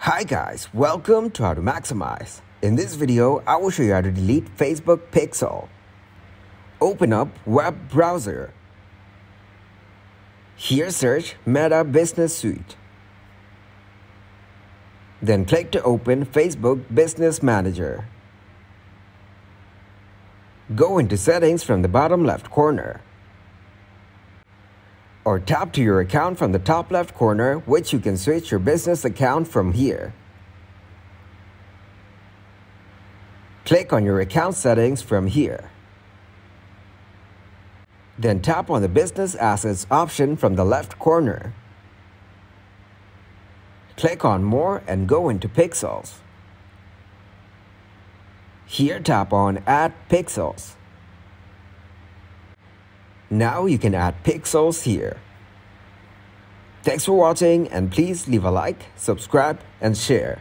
Hi guys, welcome to How to Maximize. In this video, I will show you how to delete Facebook Pixel. Open up web browser. Here search Meta Business Suite. Then click to open Facebook Business Manager. Go into Settings from the bottom left corner. Or tap to your account from the top left corner, which you can switch your business account from here. Click on your account settings from here. Then tap on the Business Assets option from the left corner. Click on More and go into Pixels. Here tap on Add Pixels. Now you can add pixels here. Thanks for watching and please leave a like, subscribe and share.